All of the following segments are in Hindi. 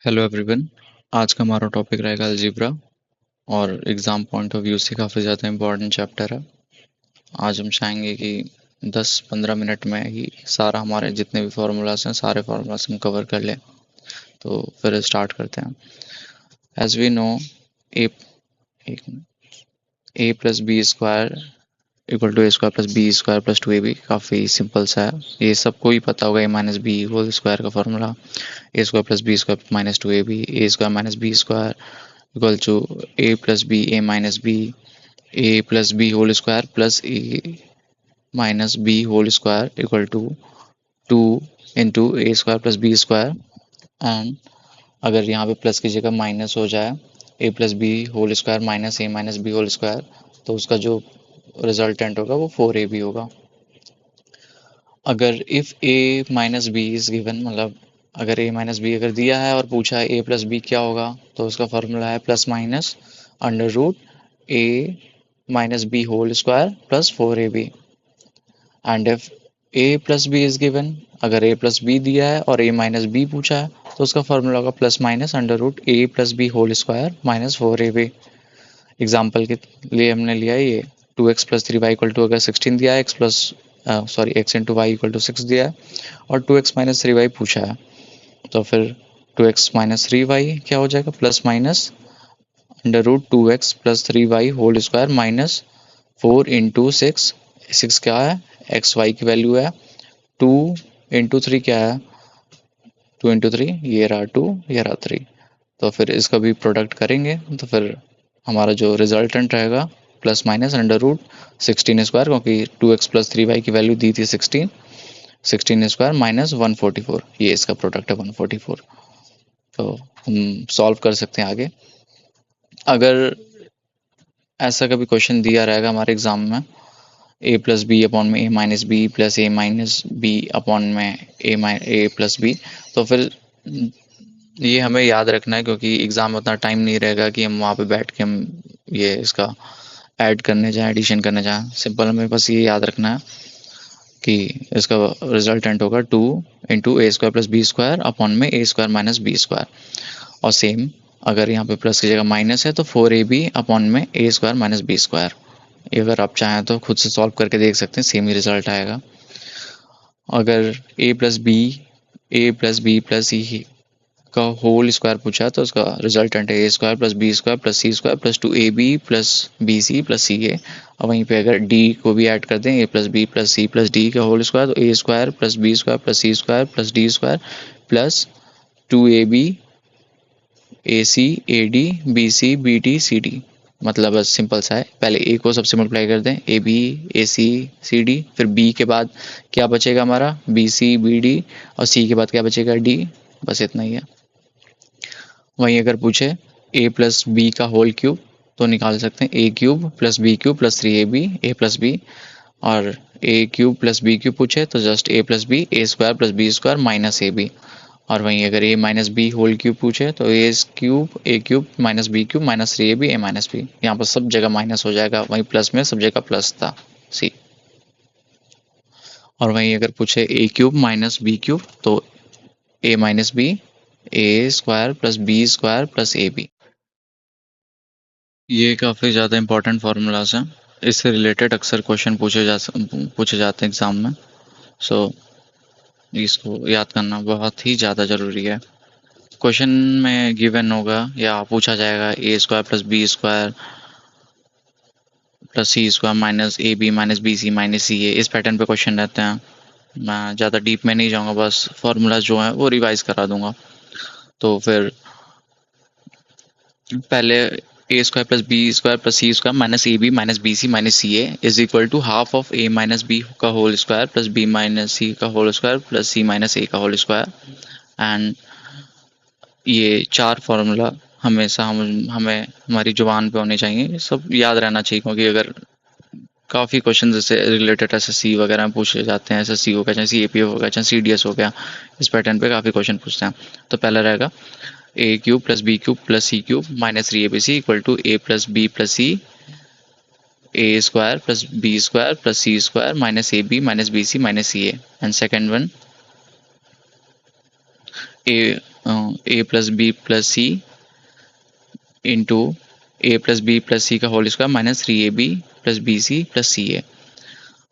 Hello everyone. आज का हमारा टॉपिक रहेगा अलजेब्रा और एग्ज़ाम पॉइंट ऑफ व्यू से काफ़ी ज़्यादा इम्पोर्टेंट चैप्टर है। आज हम चाहेंगे कि 10-15 मिनट में ही सारा हमारे जितने भी फार्मूलाज हैं सारे फार्मूलाज हम कवर कर लें। तो फिर स्टार्ट करते हैं। As we know a A plus B square equal to a square plus B square plus 2ab। काफ़ी सिंपल सा है, ये सबको ही पता होगा। A minus B whole square का formula A square plus B square minus 2ab, A square minus B square equal to A plus B A minus B, A plus B whole square plus A minus B whole square equal to 2 into A square plus B square. And अगर यहाँ पे प्लस की जगह माइनस हो जाए, A plus B whole square minus A minus B whole square, तो उसका जो रिजल्टेंट होगा वो 4ab होगा। अगर if a minus b is given, मतलब अगर ए माइनस बी अगर दिया है और पूछा है ए प्लस बी क्या होगा, तो उसका फॉर्मूला है plus minus under root a minus B whole square plus 4ab। And if a plus b is given, अगर ए प्लस बी दिया है और ए माइनस बी पूछा है, तो उसका फॉर्मूला होगा plus minus under root A plus B whole square minus 4ab। Example के लिए हमने लिया है ये 2x plus 3y equal to, अगर 16 दिया है, x plus x into y equal to 6 दिया है और 2x माइनस 3y पूछा है, तो फिर 2x माइनस 3y क्या हो जाएगा, plus minus under root 2x plus 3y whole square minus 4 into 6। 6 क्या है, एक्स वाई की वैल्यू है। 2 इंटू 3 क्या है, 2 इंटू 3 ये रहा 2, ये रहा 3। तो फिर इसका भी प्रोडक्ट करेंगे तो फिर हमारा जो रिजल्टेंट रहेगा plus minus under root 16 square, क्योंकि 2x प्लस 3y की वैल्यू दी थी 16 स्क्वायर माइनस 144, ये इसका प्रोडक्ट है 144। तो हम सॉल्व कर सकते हैं आगे। अगर ऐसा कभी क्वेश्चन दिया रहेगा हमारे एग्जाम में, ए प्लस बी अपॉन में ए minus B plus A minus B upon में ए प्लस बी, तो फिर ये हमें याद रखना है, क्योंकि एग्ज़ाम में उतना टाइम नहीं रहेगा कि हम वहाँ पे बैठ के हम ये इसका ऐड करने जाएं, एडिशन करने जाएं। सिंपल हमें बस ये याद रखना है कि इसका रिजल्टेंट होगा 2 into A square plus B square upon में A square minus B square. और सेम अगर यहाँ पे प्लस की जगह माइनस है तो 4ab अपॉन में A square minus B square. ये अगर आप चाहें तो खुद से सॉल्व करके देख सकते हैं, सेम ही रिजल्ट आएगा। अगर ए प्लस बी प्लस सी का होल स्क्वायर पूछा तो उसका रिजल्टेंट है A square plus B square plus C square plus 2ab plus B C plus C A. और वहीं पे अगर डी को भी ऐड कर दें, A plus B plus C plus D का होल स्क्वायर, तो A square plus B square plus C square plus D square plus 2ab A C A D B C B D C D. मतलब बस सिंपल सा है, पहले ए को सबसे मल्टीप्लाई कर दें, a b a c c d, फिर बी के बाद क्या बचेगा हमारा, बी सी बी डी, और सी के बाद क्या बचेगा, डी। बस इतना ही है। वहीं अगर पूछे ए प्लस बी का होल क्यूब, तो निकाल सकते हैं A cube plus B cube plus 3ab A plus B. और A cube plus B cube पूछे तो just A plus B A square plus B square minus A B. और वहीं अगर A minus B whole cube पूछे तो A cube minus B cube minus 3ab A minus B. यहाँ पर सब जगह माइनस हो जाएगा, वहीं प्लस में सब जगह प्लस था, सी। और वहीं अगर पूछे A cube minus B cube तो A minus B A square plus B square plus A B. ये काफ़ी ज़्यादा इंपॉर्टेंट फार्मूलाज हैं, इससे रिलेटेड अक्सर क्वेश्चन पूछे जाते हैं एग्ज़ाम में। सो इसको याद करना बहुत ही ज़्यादा ज़रूरी है। क्वेश्चन में गिवन होगा या पूछा जाएगा A square plus B square plus C square minus A B minus B C minus C A, इस पैटर्न पे क्वेश्चन रहते हैं। मैं ज़्यादा डीप में नहीं जाऊँगा, बस फार्मूलाज जो हैं वो रिवाइज करा दूंगा। तो फिर पहले A square plus B square plus C square minus A B minus B C minus C A is equal to half of A minus B का whole square plus B minus C का whole square plus C minus A का होल स्क्वायर। एंड ये चार फार्मूला हमेशा हमें हमारी जुबान पे होने चाहिए, ये सब याद रहना चाहिए, क्योंकि अगर काफ़ी क्वेश्चन जैसे रिलेटेड एसएससी वगैरह में पूछे जाते हैं, एसएससी हो गया चाहे सीएपीएफ हो गया चाहे सीडीएस हो गया, इस पैटर्न पे काफ़ी क्वेश्चन पूछते हैं। तो पहला रहेगा A cube plus B cube plus C cube minus 3abc equal to A plus B plus C A square plus B square plus C square minus A B minus B C minus C A. And second one A A plus B plus C into A plus B plus C का whole square minus 3ab plus B C plus C A.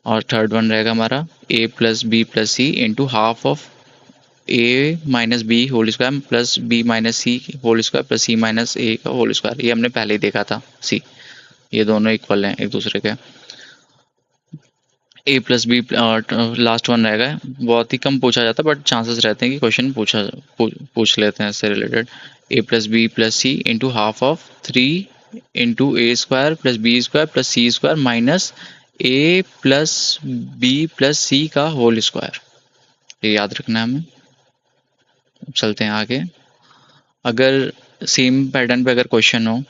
और थर्ड वन रहेगा हमारा ए plus B plus C into half of A minus B whole square plus B minus C whole square plus C minus A का होल स्क्वायर। ये हमने पहले ही देखा था सी, ये दोनों इक्वल हैं एक दूसरे के। ए प्लस बी लास्ट वन रहेगा, बहुत ही कम पूछा जाता है बट चांसेस रहते हैं कि क्वेश्चन पूछ लेते हैं इससे related. A plus B plus C into half of 3 into A square plus B square plus C square minus A plus B plus C का होल स्क्वायर। ये याद रखना है हमें। चलते हैं आगे। अगर सेम पैटर्न पे अगर क्वेश्चन हो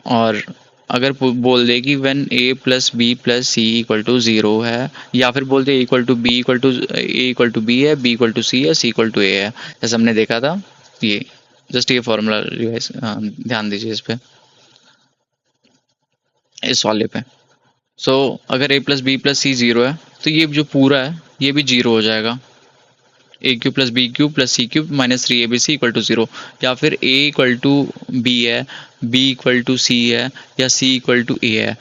और अगर बोल दे कि when A plus B plus C equal to 0 है, या फिर बोल दे equal to B equal to A equal to B है, बी इक्वल टू सी है, सी इक्वल टू ए है, जैसे हमने देखा था ये। जस्ट ये फॉर्मूला रिवाइज ध्यान दीजिए इस पे, इस वाले पे। सो अगर ए प्लस बी प्लस सी 0 है तो ये जो पूरा है ये भी 0 हो जाएगा। A cube plus B cube plus C cube minus 3abc equal to 0। या फिर ए इक्वल टू बी है, बी इक्वल टू सी है, या सी इक्वल टू ए है,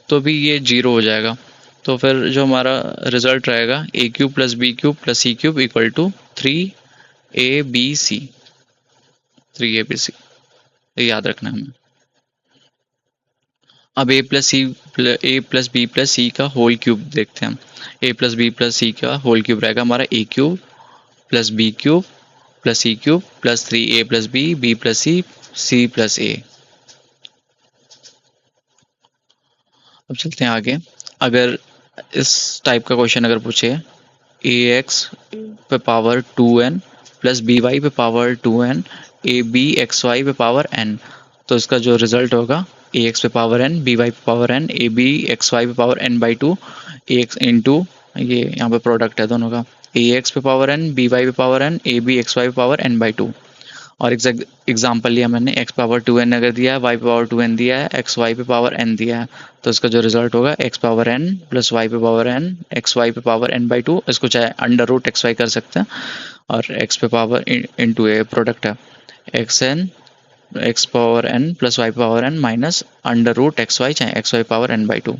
तो भी ये 0 हो जाएगा। तो फिर जो हमारा रिजल्ट रहेगा A cube plus B cube plus C cube equal to 3abc, 3abc। ये याद रखना है हमें। अब A plus B plus C का होल क्यूब देखते हैं हम। A plus B plus C का होल क्यूब रहेगा हमारा A cube plus B cube plus C cube plus 3a plus B plus C plus A. अब चलते हैं आगे। अगर इस टाइप का क्वेश्चन अगर पूछे ए एक्स पे power 2n plus B Y पे power 2n A B X Y पे पावर n, तो इसका जो रिजल्ट होगा ए एक्स पे पावर n, बी वाई पे power n, A B X Y पे power n/2 A X into, ये यहाँ पे प्रोडक्ट है दोनों का, ए एक्स पे पावर n, बी वाई पे power n, A B X Y पे पावर n/2। और एग्जाम्पल लिया मैंने, x पावर 2n अगर दिया है, y पावर 2n दिया है, x y पे पावर n दिया है, तो इसका जो रिजल्ट होगा x power n plus y पे पावर n, x y पे पावर n/2। इसको चाहे अंडर रूट x y कर सकते हैं, और x पे पावर इंटू ए प्रोडक्ट है, x power n plus y power n minus under root x y, चाहे x y पावर n/2।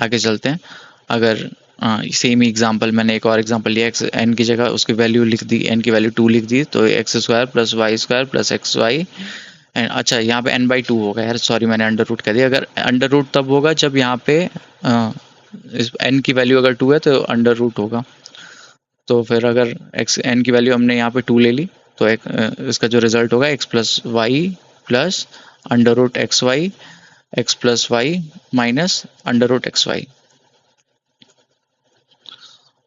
आगे चलते हैं। अगर सेम ही एग्जाम्पल, मैंने एक और एग्जाम्पल लिया, एक्स एन की जगह उसकी वैल्यू लिख दी, एन की वैल्यू 2 लिख दी, तो x square plus y square plus x y. अच्छा यहाँ पे n/2 होगा यार, सॉरी मैंने अंडर रूट कह दिया। अगर अंडर रूट तब होगा जब यहाँ पे इस n की वैल्यू अगर 2 है तो अंडर रूट होगा। तो फिर अगर एक्स एन की वैल्यू हमने यहाँ पे 2 ले ली, तो इसका जो रिजल्ट होगा x plus y plus under root x y, x plus y minus under root x y.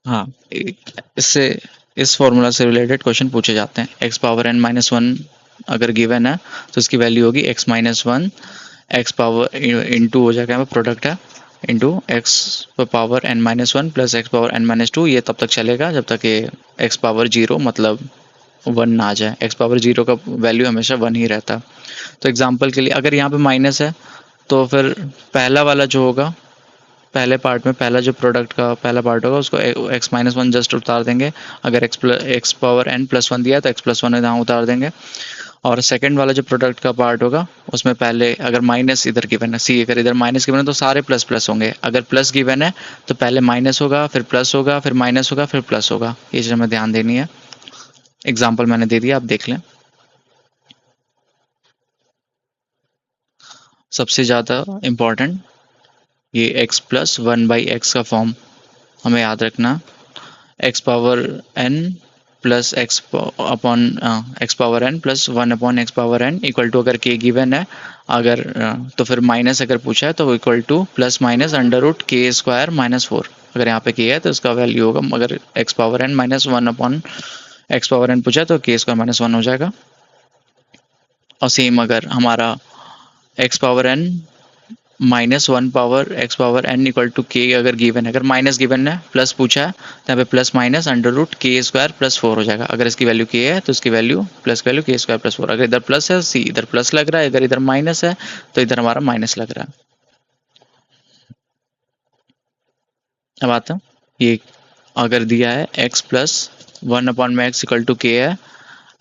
हाँ, इससे इस फॉर्मूला से रिलेटेड क्वेश्चन पूछे जाते हैं। एक्स पावर n माइनस 1 अगर गिवन है तो इसकी वैल्यू होगी x minus 1, x power into हो जाएगा, प्रोडक्ट है, into x power n minus 1 plus x power n minus 2। ये तब तक चलेगा जब तक ये एक्स पावर 0 मतलब 1 ना आ जाए। एक्स पावर 0 का वैल्यू हमेशा 1 ही रहता है। तो एग्जाम्पल के लिए अगर यहाँ पे माइनस है तो फिर पहला वाला जो होगा, पहले पार्ट में पहला जो प्रोडक्ट का पहला पार्ट होगा उसको x माइनस 1 जस्ट उतार देंगे। अगर एक्स पावर n प्लस 1 दिया तो x प्लस 1 यहाँ उतार देंगे। और सेकंड वाला जो प्रोडक्ट का पार्ट होगा उसमें पहले अगर माइनस इधर गिवन है, सी अगर इधर माइनस गिवन है तो सारे प्लस प्लस होंगे। अगर प्लस गिवन है तो पहले माइनस होगा, फिर प्लस होगा, फिर माइनस होगा, फिर प्लस होगा। ये चीज़ हमें ध्यान देनी है। एग्जाम्पल मैंने दे दिया, आप देख लें। सबसे ज़्यादा इम्पॉर्टेंट ये x प्लस 1/x का फॉर्म हमें याद रखना। x power n plus x upon x power n plus 1 upon x power n equal to, अगर k गिवन है अगर तो फिर माइनस अगर पूछा है तो equal to plus minus under root k square minus 4। अगर यहाँ पे k है तो इसका वैल्यू होगा, अगर x power n minus 1 upon x power n पूछा है तो k स्क्वायर माइनस 1 हो जाएगा। और सेम अगर हमारा x power n minus 1 power x power n equal to k अगर गिवन है, अगर माइनस गिवन है प्लस पूछा है तो यहाँ पे plus minus under root k square plus 4 हो जाएगा। अगर इसकी वैल्यू k है तो इसकी वैल्यू प्लस की वैल्यू k स्क्वायर प्लस 4। अगर इधर प्लस है, सी इधर प्लस लग रहा है, अगर इधर माइनस है तो इधर हमारा माइनस लग रहा है। अब आता है, ये अगर दिया है x प्लस 1 अपॉन में x इक्वल टू k है,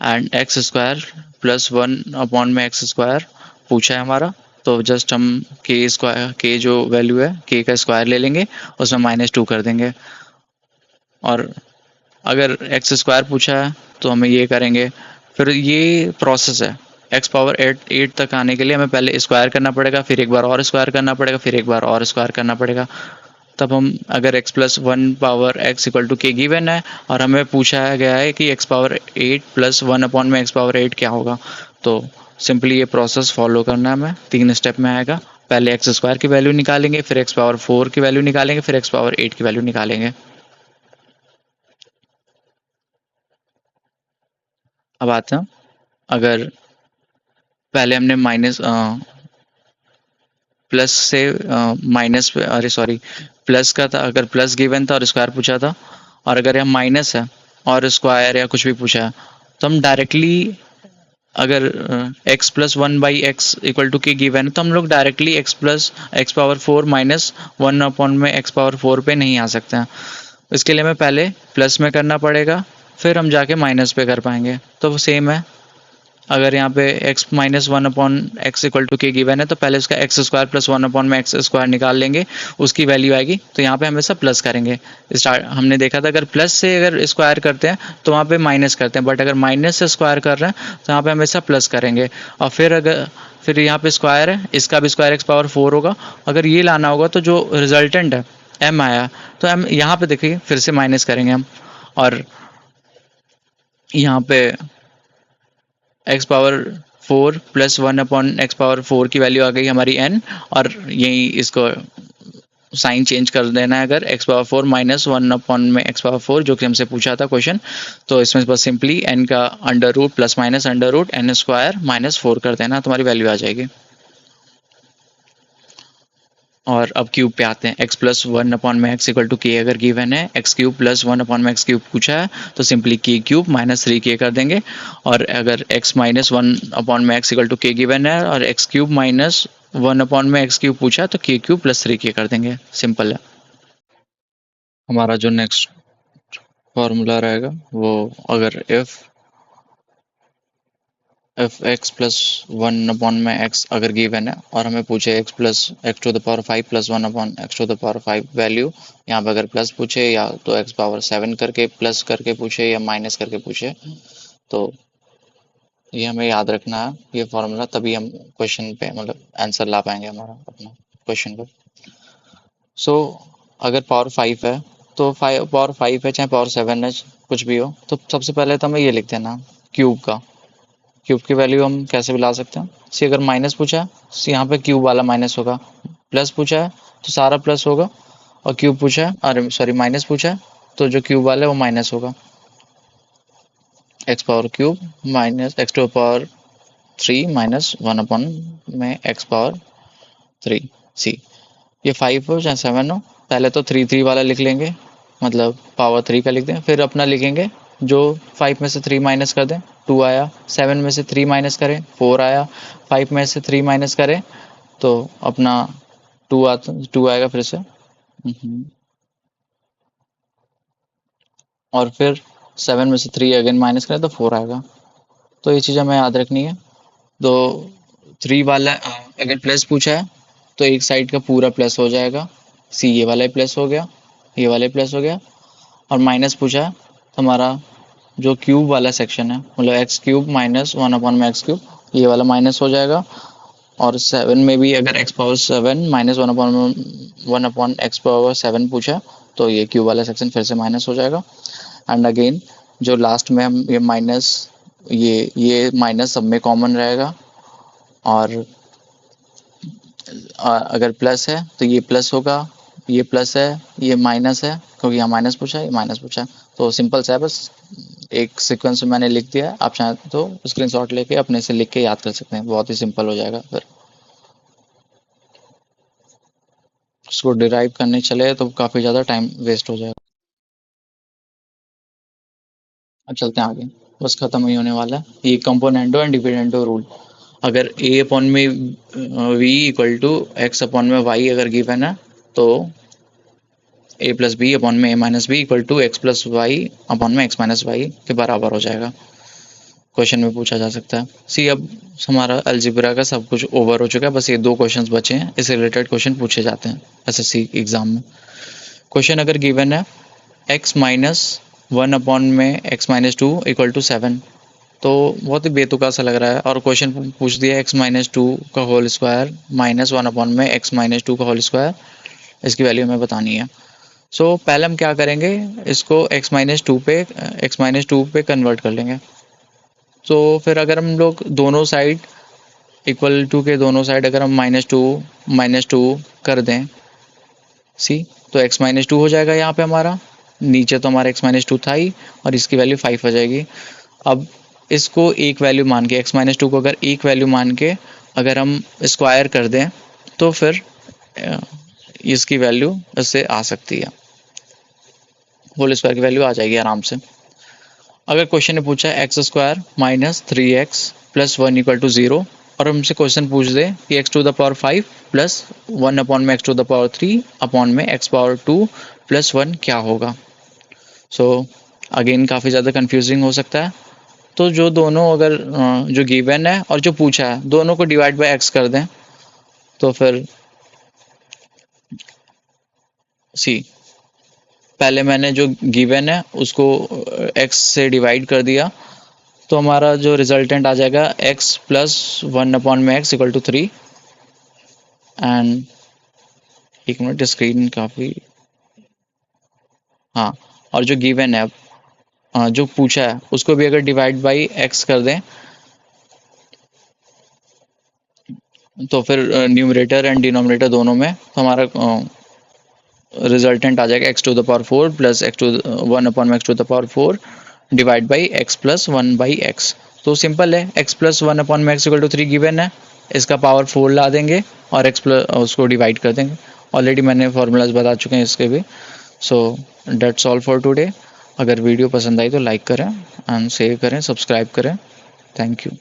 एंड एक्स स्क्वायर प्लस 1 में एक्स स्क्वायर पूछा है हमारा, तो जस्ट हम के स्क्वायर, के जो वैल्यू है के का स्क्वायर ले लेंगे, उसमें -2 कर देंगे। और अगर एक्स स्क्वायर पूछा है तो हमें ये करेंगे। फिर ये प्रोसेस है, एक्स पावर 8 तक आने के लिए हमें पहले स्क्वायर करना पड़ेगा, फिर एक बार और स्क्वायर करना पड़ेगा, फिर एक बार और स्क्वायर करना पड़ेगा। तब हम, अगर x plus 1 power x = k given है और हमें पूछा गया है कि x पावर 8 प्लस 1 में x पावर 8 क्या होगा, तो सिंपली ये प्रोसेस फॉलो करना है हमें। 3 स्टेप में आएगा। पहले एक्स स्क्वायर की वैल्यू निकालेंगे, फिर x पावर 4 की वैल्यू निकालेंगे, फिर x पावर 8 की वैल्यू निकालेंगे। अब आते हैं, अगर पहले हमने माइनस प्लस से माइनस, अरे सॉरी, प्लस का था, अगर प्लस गिवन था और स्क्वायर पूछा था, और अगर यहाँ माइनस है और स्क्वायर या कुछ भी पूछा है, तो हम डायरेक्टली, अगर x plus 1/x = k given है, तो हम लोग डायरेक्टली x पावर 4 माइनस 1 में x पावर 4 पे नहीं आ सकते हैं। इसके लिए हमें पहले प्लस में करना पड़ेगा, फिर हम जाके माइनस पे कर पाएंगे। तो वो सेम है, अगर यहाँ पे x minus 1/x = k given है, तो पहले उसका एक्स स्क्वायर प्लस 1 में एक्स स्क्वायर निकाल लेंगे, उसकी वैल्यू आएगी, तो यहाँ पे हमेशा प्लस करेंगे। स्टार्ट हमने देखा था, अगर प्लस से अगर स्क्वायर करते हैं तो वहाँ पे माइनस करते हैं, बट अगर माइनस से स्क्वायर कर रहे हैं तो यहाँ पे हमेशा प्लस करेंगे। और फिर यहाँ पे स्क्वायर है, इसका भी स्क्वायर एक्स पावर 4 होगा। अगर ये लाना होगा तो जो रिजल्टेंट है m आया, तो m यहाँ पे देखिए फिर से माइनस करेंगे हम, और यहाँ पे x power 4 plus 1/x power 4 की वैल्यू आ गई हमारी n, और यही इसको साइन चेंज कर देना है, अगर एक्स पावर 4 माइनस 1 में एक्स पावर 4 जो कि हमसे पूछा था क्वेश्चन, तो इसमें बस सिंपली n का under root plus minus under root n square minus 4 कर देना, तुम्हारी वैल्यू आ जाएगी। और अब क्यूब पे आते हैं, x प्लस 1 में x = k अगर गिवन है, x क्यूब प्लस 1 में x क्यूब पूछा है, तो simply k cube minus 3k कर देंगे। और अगर x माइनस 1 में x = k गिवन है और x क्यूब माइनस 1 में x क्यूब पूछा है, तो k क्यूब प्लस 3k कर देंगे। सिंपल है। हमारा जो नेक्स्ट फॉर्मूला रहेगा वो, अगर एफ एक्स प्लस 1 में एक्स अगर गिवन है और हमें पूछे x+x⁵ प्लस 1/x⁵ वैल्यू, यहाँ पे अगर प्लस पूछे या तो x⁻7 करके प्लस करके पूछे या माइनस करके पूछे, तो ये हमें याद रखना है ये फॉर्मूला, तभी हम क्वेश्चन पे मतलब आंसर ला पाएंगे हमारा अपना क्वेश्चन पे। सो अगर पावर 5 है, तो पावर 5 है चाहे पावर 7 है, कुछ भी हो, तो सबसे पहले तो हमें ये लिख देना क्यूब का। क्यूब की वैल्यू हम कैसे भी ला सकते हैं, सी अगर माइनस पूछा है तो यहाँ पे क्यूब वाला माइनस होगा, प्लस पूछा है तो सारा प्लस होगा, और क्यूब पूछा है, अरे सॉरी माइनस पूछा है, तो जो क्यूब वाला है वो माइनस होगा। X power cube minus x⁻³ minus 1 में x⁻³ सी। ये 5 हो चाहे 7 हो, पहले तो 3 वाला लिख लेंगे, मतलब पावर 3 का लिख दें, फिर अपना लिखेंगे जो 5 में से 3 माइनस कर दें 2 आया, 7 में से 3 माइनस करें 4 आया, 5 में से 3 माइनस करें तो अपना 2 आएगा फिर से। और फिर 7 में से 3 अगेन माइनस करें तो 4 आएगा। तो ये चीज़ हमें याद रखनी है। तो 3 वाला अगर प्लस पूछा है तो एक साइड का पूरा प्लस हो जाएगा, सी ये वाला ही प्लस हो गया, ये वाला ही प्लस हो गया। और माइनस पूछा है तो हमारा जो क्यूब वाला सेक्शन है, मतलब एक्स क्यूब माइनस 1 में एक्स क्यूब, ये वाला माइनस हो जाएगा। और 7 में भी अगर x⁻7 माइनस 1/x⁻7 पूछा, तो ये क्यूब वाला सेक्शन फिर से माइनस हो जाएगा। एंड अगेन जो लास्ट में हम ये माइनस सब में कॉमन रहेगा, और अगर प्लस है तो ये प्लस होगा, ये प्लस है, ये माइनस है, क्योंकि यहाँ माइनस पूछा है, ये माइनस पूछा है। तो सिंपल सा है, बस एक सीक्वेंस में मैंने लिख दिया है, आप चाहें तो स्क्रीनशॉट लेके अपने से लिख के याद कर सकते हैं, बहुत ही सिंपल हो जाएगा। फिर उसको डिराइव करने चले तो काफ़ी ज़्यादा टाइम वेस्ट हो जाएगा। अब चलते हैं आगे, बस खत्म ही होने वाला है ये कंपोनेंटो एंड डिविडेंडो रूल। अगर a अपॉन में v equal to x upon में y अगर गिवन है, तो a प्लस बी अपॉन में a minus b equal to x plus y upon में x माइनस वाई के बराबर हो जाएगा। क्वेश्चन में पूछा जा सकता है। सी अब हमारा अलजेब्रा का सब कुछ ओवर हो चुका है, बस ये 2 क्वेश्चंस बचे हैं, इससे रिलेटेड क्वेश्चन पूछे जाते हैं एसएससी एग्जाम में। क्वेश्चन अगर गिवन है x माइनस 1 में x माइनस 2 इक्वल टू 7, तो बहुत ही बेतुका सा लग रहा है, और क्वेश्चन पूछ दिया x माइनस 2 का होल स्क्वायर माइनस 1 में x माइनस 2 का होल स्क्वायर, इसकी वैल्यू हमें बतानी है। सो पहले हम क्या करेंगे, इसको x माइनस 2 पे कन्वर्ट कर लेंगे। तो फिर अगर हम लोग दोनों साइड इक्वल टू के दोनों साइड अगर हम माइनस टू कर दें सी, तो x माइनस 2 हो जाएगा यहाँ पे हमारा, नीचे तो हमारा x माइनस 2 था ही, और इसकी वैल्यू 5 हो जाएगी। अब इसको एक वैल्यू मान के x माइनस 2 को अगर एक वैल्यू मान के अगर हम स्क्वायर कर दें तो फिर इसकी वैल्यू इससे आ सकती है, होल स्क्वायर की वैल्यू आ जाएगी आराम से। अगर क्वेश्चन ने पूछा है x square minus 3x plus 1 equal to 0, और हमसे क्वेश्चन पूछ दे कि x to the power 5 plus 1 upon में x to the power 3 upon में x पावर 2 प्लस 1 क्या होगा। सो अगेन काफ़ी ज़्यादा कंफ्यूजिंग हो सकता है। तो जो दोनों अगर जो गिवन है और जो पूछा है दोनों को डिवाइड बाय x कर दें, तो फिर सी पहले मैंने जो गिवन है उसको x से डिवाइड कर दिया, तो हमारा जो रिजल्टेंट आ जाएगा x प्लस 1 अपॉन में x इक्वल टू 3। एंड एक मिनट, स्क्रीन काफ़ी, हाँ, और जो गिवन है जो पूछा है उसको भी अगर डिवाइड बाई x कर दें तो फिर न्यूमरेटर एंड डिनोमिनेटर दोनों में तो हमारा रिजल्टेंट आ जाएगा x to the power 4 plus x to 1 upon में x to the power 4 divide by x plus 1 by x। तो सिंपल है, x प्लस 1 अपॉन में x इक्वल टू 3 गिवन है, इसका पावर 4 ला देंगे और x प्लस उसको डिवाइड कर देंगे। ऑलरेडी मैंने फार्मूलाज बता चुके हैं इसके भी। So that's all for today. अगर वीडियो पसंद आई तो लाइक करें एंड शेयर करें, सब्सक्राइब करें। Thank you.